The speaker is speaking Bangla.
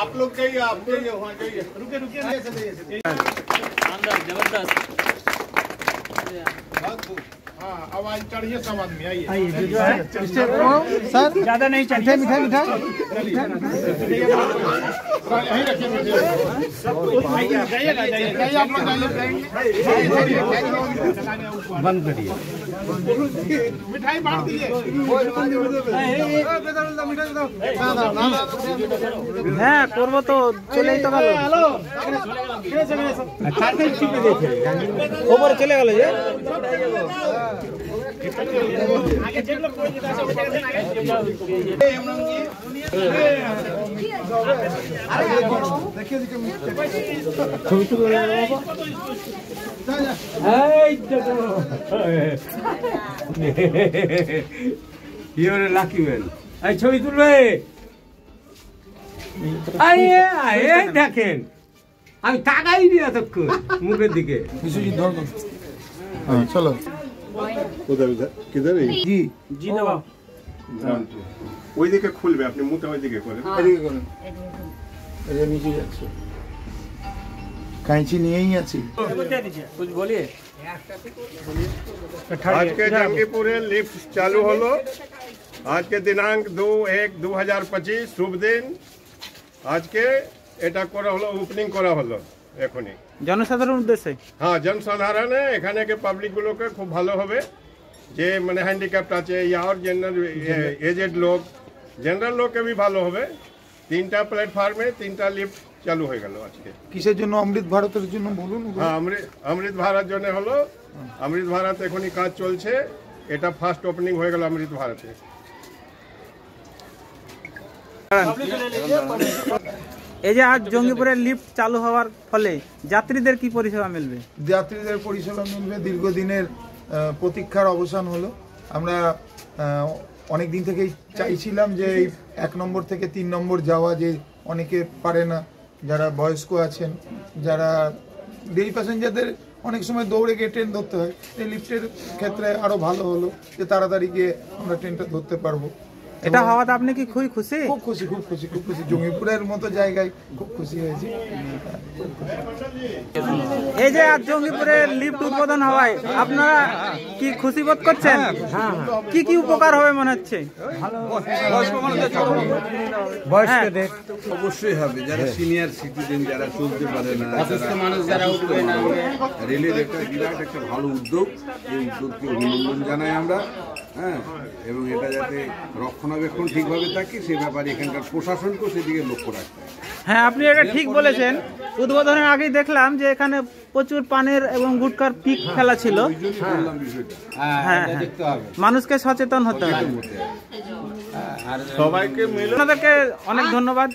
आप लोग जाइए, आप जाइए वहाँ जाइए। रुके जबरदस्त। हाँ, आवाज चढ़िए, सब आदमी आइए। सर ज्यादा नहीं चाहिए। मिठाई यहीं रखिए। जाइए आप लोग, बंद करिए। मिठाई बांट दीजिए। হ্যাঁ করবো তো, চলেই তো গেল। ওপরে চলে গেল যে ছবি তুলে লাকি ম্যান। এই ছবি তুলবে। দেখেন আমি তাকাই নি এতক্ষণ মুখের দিকে। चलो उधर किधर है? জি জি বাবা, ওইদিকে খুলবে, আপনি মুখটা ওইদিকে করেন। এদিকে করেন, এই নিচে যাচ্ছে। কাঁচি নিয়েই আছি। कुछ बोलिए। আজকে জঙ্গিপুরে লিফট চালু হলো। আজকে দিনাঙ্ক 2/1/2025 শুভ দিন। আজকে এটা করা হলো, ওপেনিং করা হলো এখনই জনসাধারণ উদ্দেশ্যে। হ্যাঁ, জনসাধারণে এখানে পাবলিক গুলোকে খুব ভালো হবে, যে মানে হ্যান্ডিক্যাপ্ট আছে ইয়া আর জেনারেল এজেড লোক, জেনারেল লোককে भी ভালো হবে। 3টা প্ল্যাটফর্মে 3টা লিফট চালু হয়ে গেল আজকে। কিসের জন্য? অমৃত ভারতের জন্য বলুন। হ্যাঁ, অমৃত ভারত জন্য হলো। অমৃত ভারত এখনই কাজ চলছে। এটা ফার্স্ট ওপেনিং হয়ে গেল অমৃত ভারতে। এই যে আজ জঙ্গিপুরের লিফট চালু হওয়ার ফলে যাত্রীদের কি পরিষেবা মিলবে? যাত্রীদের পরিষেবা মিলবে। দীর্ঘদিনের প্রতীক্ষার অবসান হলো। আমরা অনেক দিন থেকেই চাইছিলাম যে এই 1 নম্বর থেকে 3 নম্বর যাওয়া, যে অনেকে পারে না, যারা বয়স্ক আছেন, যারা ডেইলি প্যাসেঞ্জারদের অনেক সময় দৌড়ে গিয়ে ট্রেন ধরতে হয়। এই লিফটের ক্ষেত্রে আরো ভালো হলো যে তাড়াতাড়ি গিয়ে আমরা ট্রেনটা ধরতে পারবো। এটা হওয়াতে আপনি কি খুবই খুশি? খুব খুশি, খুব খুশি, খুব খুশি। জঙ্গিপুরের মতো জায়গায় খুব খুশি হয়েছি। এই যে আজ জঙ্গিপুরের লিফট উদ্বোধন হওয়ায় আপনারা কি খুশি বোধ করছেন? কি কি উপকার হবে মনে হচ্ছে? বয়স্কদের অবশ্যই হবে, যারা সিনিয়র সিটিজেন, যারা চলতে পারে না, মানুষ যারা উঠবে না। রেলের একটা বিরাট একটা ভালো উদ্যোগ, এই উদ্যোগকে অভিনন্দন জানাই আমরা। হ্যাঁ, এবং এটা যাতে রক্ষণাবেক্ষণ ঠিকভাবে থাকে সে ব্যাপারে এখানকার প্রশাসনকেও সেদিকে লক্ষ্য রাখতে হবে। হ্যাঁ, আপনি এটা ঠিক বলেছেন। উদ্বোধনের আগেই দেখলাম যে এখানে প্রচুর পানের এবং গুটকার পিক ফেলা ছিল। হ্যাঁ, মানুষকে সচেতন হতে হবে। সবাইকে মিলে আপনাদেরকে অনেক ধন্যবাদ।